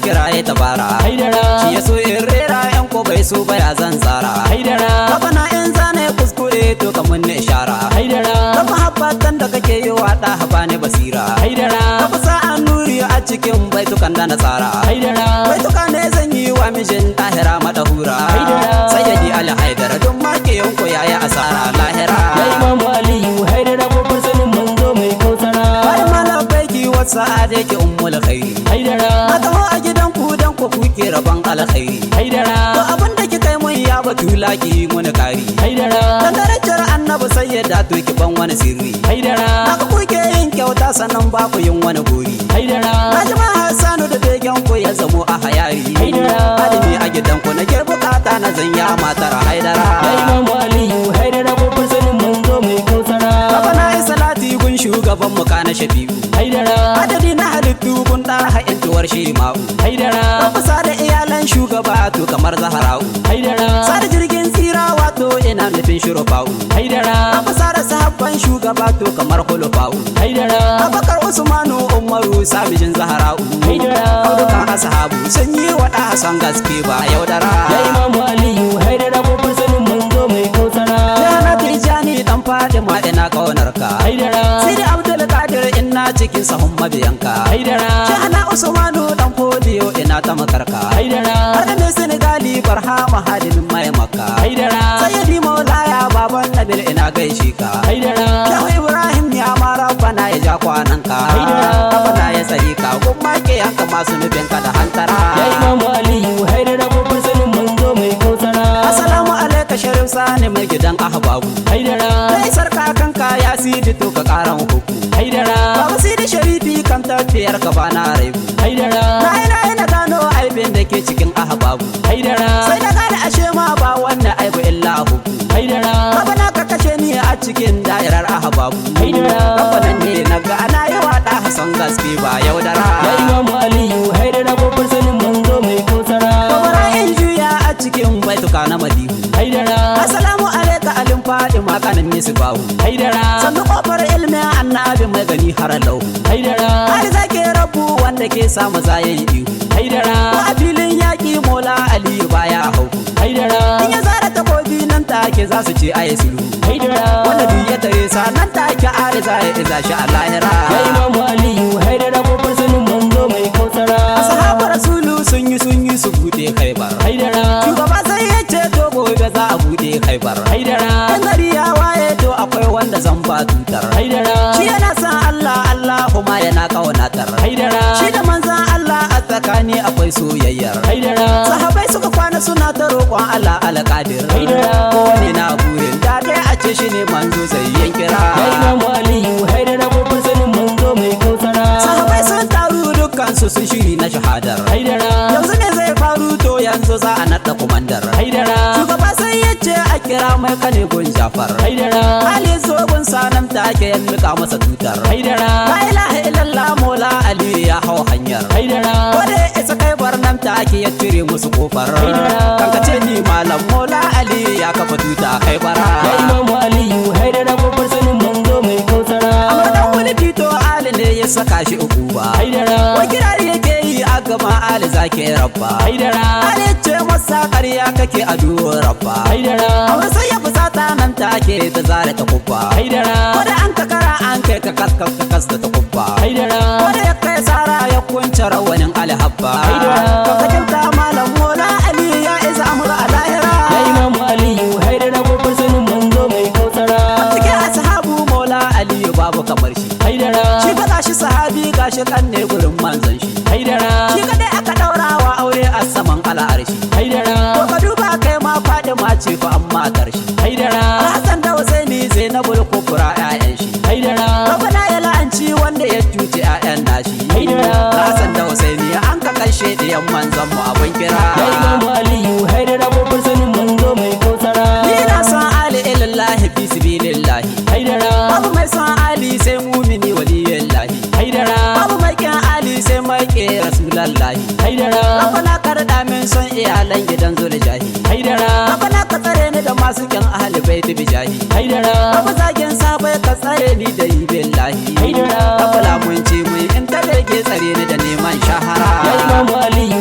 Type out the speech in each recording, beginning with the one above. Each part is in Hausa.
kiraye tabara haydara shi ya so in rera yan ko bai so ba ya zan tsara haydara bana in zane kuskure to kamun ne ishara haydara kafa habbatan da kake yi wa da haba ne basira haydara kafa sa'an nuri a cikin baitukan da na tsara haydara baituka ne zan yi wa mijin tahira madahura Haydara. sayyidi ali haidara don make yanko yayi asara lahira ya imamu aliyu haydara babban sanin manzo mai kausara har malabaiki wasa da yake ummul khairi haydara na taho a gidan ku dan ku kuke rabon alkhairi haydara to abin da kika yi mun ya batula ki mun kari haydara dan darajar annabi sayyida to ki ban wani sirri haydara haka kuke yin kyauta sannan ba ku yin wani gori haydara Najma Hassanu da begen ku ya zamo a hayari Haydara. Alimi a gidan ku na ke bukata na zanya matar haidara ya imamu aliyu haydara babban sanin manzo mai kausara Baba na yi salati gun shugaban mu kana shafi'u haydara adadi na halittu gun ɗara ha'intuwar shema'u haydara Kusa da iyalan shugaba to kamar zahara'u haydara Sada jirgin tsira wato ina nufin shurufa'u haydara Kusa da sahabban shugaba to kamar hulufa'u haydara Abakar Usmanu Umaru sabijin zahara'u haydara Audukan ashabu sun yi wa ɗa son gaske ba yaudara ya imamu aliyu haydara babban sanin manzo mai kausara Jana Tijani dan Fadima ina kaunar ka haydara Sidi Abdul Qadir ina cikin sahun mabiyanka haydara Jana Usmanu dan Fodiyo ina ta makarka haydara har da mai Senegali Barhama hadimin mai Makka haydara Sayyidi Maulaya baban Nabil ina gaishe ka haydara Shehu Ibrahim ya mara bana ya ja kwananka Haydara. bana ya tsari ka kuma ke yanka masu nufin ka da hantara ya imamu aliyu haydara babban sanin manzo mai kausara Assalamu alaika Sharif Sani mai gidan ahbabu haydara Kai sarka kanka ya sidi to ka karan huku haydara Baba Sidi Sharifi kan tafiyar ka bana raibu haydara na gano aibin da ke cikin ahbabu haydara sai da gane ashe ma ba wannan aibu illa huku haydara Baba na ka kashe ni a cikin da'irar ahbabu Haydara. Rabanan ne na ga ana yi wa ɗa Hassan gaske ba yaudara ya imamu aliyu haydara babban sanin manzo mai kausara Babara in juya a cikin baituka na madihu haydara Assalamu alaika alin Fadima kanin misbahu haydara sannu kofar ilmin annabi mai gani har lau haydara har zake rabu wanda ke samu zayen ihu haydara ko a filin yaƙi mola aliyu baya hau haydara in ya zara takobi nan take za su ce ayi sulhu haydara wanda duk ya tare sa nan take ariza ya iza shi a lahira ya imamu aliyu haydara babban sanin manzo mai kausara ashabu rasulu sun yi su bude Khaibar haydara shugaba sai ya ce to gobe za a bude Khaibar haydara dan gari ya waye to akwai wanda zan ba tutar haydara shi yana san Allah Allah kuma yana kaunatar haydara shi da manzan Allah a tsakani akwai soyayyar haydara sahabai suka kwana suna ta roƙon Allah alƙadir Haydara. kowane na burin da dai a ce shi ne manzo zai yin kira ya imamu aliyu haydara babban sanin manzo mai kausara sahabai sun taru dukkansu sun shiri na shahadar haydara yanzu ne zai faru to yanzu za a naɗa kumandar haydara shugaba sai ya ce a kira mai kane gun Jafar haydara Ali zogun sanan take ya mika masa tutar haydara la ilaha illallah mola Ali ya hau hanyar haydara wanda ya isa kai bar nan take ya cire musu kofar Haydara. kankace ni malam mola Ali ya kafa tuta kai bara ya imamu aliyu haydara babban sanin manzo mai kausara amma dan wani fito Ali ne ya saka shi ukuba haydara wai kirari yake yi a gaba Ali zake rabba haydara Ali ce masa ƙarya kake a duwa rabba haydara amma sai ya fusata nan take ta zare ta kubba haydara wanda an kakara an kai ka kas da ta kubba haydara wanda ya kai sara ya kunce rawanin alhabba Haydara. kakakilta malam mola Ali ya isa amura a lahira ya imamu aliyu haydara babban sanin manzo mai kausara cikin ashabu mola Ali babu kamar shi haydara shi faɗa shi sahabi gashi kan ne gurin manzon shi haydara shi kadai aka daurawa aure a saman al'arshi haydara to ka duba kai ma Fadima ce fa amma karshe haydara Hassan da Husaini Zainabul Kubra ƴaƴan shi haydara Rabbana ya la'anci wanda ya cuce ƴaƴan nashi Haydara. Hassan da Husaini an ka kashe diyan manzon mu abin kira ya imamu aliyu haydara babban sanin manzo mai kausara ni na san Ali ilallahi fi sabilillahi haydara babu mai san Ali sai mumini waliyallahi haydara babu mai kyan Ali sai mai ke rasulallahi haydara Rabbana ka rada min son iyalan gidan Zuljahi haydara Rabbana ka tsare ni da masu kyan ahli baiti bijahi haydara Rabu zagin sabai ka tsare ni da yi billahi Haydara. Rabbala mun ce mu in ta rage tsare ni da neman shahara ya imamu aliyu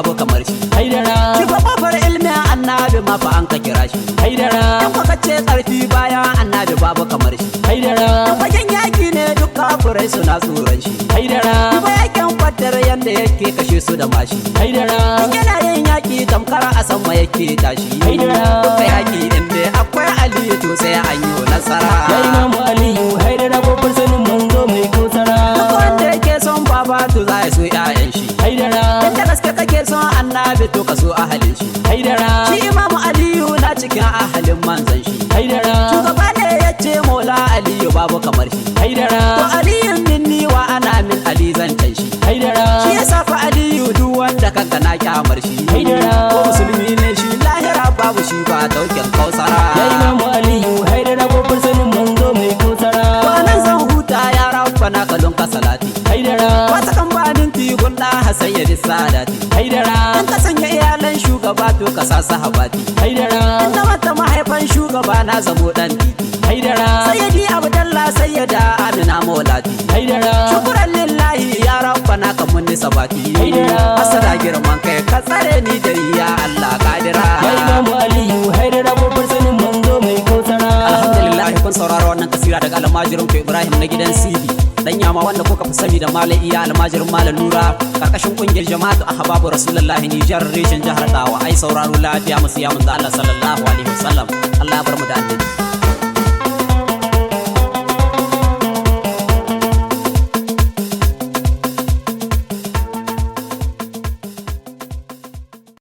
babu kamar shi haydara shi fa kofar ilmi annabi ma fa an ka kira shi haydara in ka ce karfi bayan annabi babu kamar shi haydara fagen yaki ne duk kafirai suna tsoron shi haydara kuma yakin kwatar yanda yake kashe su da mashi haydara yana yin yaki tamkar a sama yake tashi haydara duka yaki inda akwai aliyu to sai an yi nasara ya imamu aliyu haydara babbar sanin manzo mai kosara duk wanda yake son baba to za ya so 'ya'yan shi haydara inda gaske kake son annabi to ka so ahalin shi haydara shi imamu aliyu na cikin ahalin manzan shi haydara shugaba ne ya ce mola aliyu babu kamar shi haydara to aliyun minni wa ana min ali zancen shi haydara shi ya safa aliyu duk wanda kanka na kyamar shi haydara ko musulmi ne shi lahira babu shi ba taukin kausara ya imamu aliyu haydara babbar sanin manzo mai kosara to nan zan huta ya rafa na kalon ka salati haydara wata kan banin tigun da hasan ya di sadati haydara in ka sanya iyalan shugaba to ka sa sahabati haydara in na mata mahaifan shugaba na zamo dan titi haydara sayyidi abdallah sayyada amina maulati haydara shukran lillahi ya rabbana kan mun nisa baki Haydara. asara girman kai ka tsare ni da ya Allah kadira ya imamu aliyu haydara babbar sanin manzo mai kosara alhamdulillah kun saurara wannan kasira daga almajirin ku Ibrahim na gidan sidi dan yama wanda kuka fi sani da Malam Iya almajirin Malam Nura karkashin kungiyar jama'atu ahbabu rasulullahi Nijar reshen jihar Dawa ai sauraro lafiya musu ya manzo Allah sallallahu alaihi wasallam Allah ya bar mu da annabi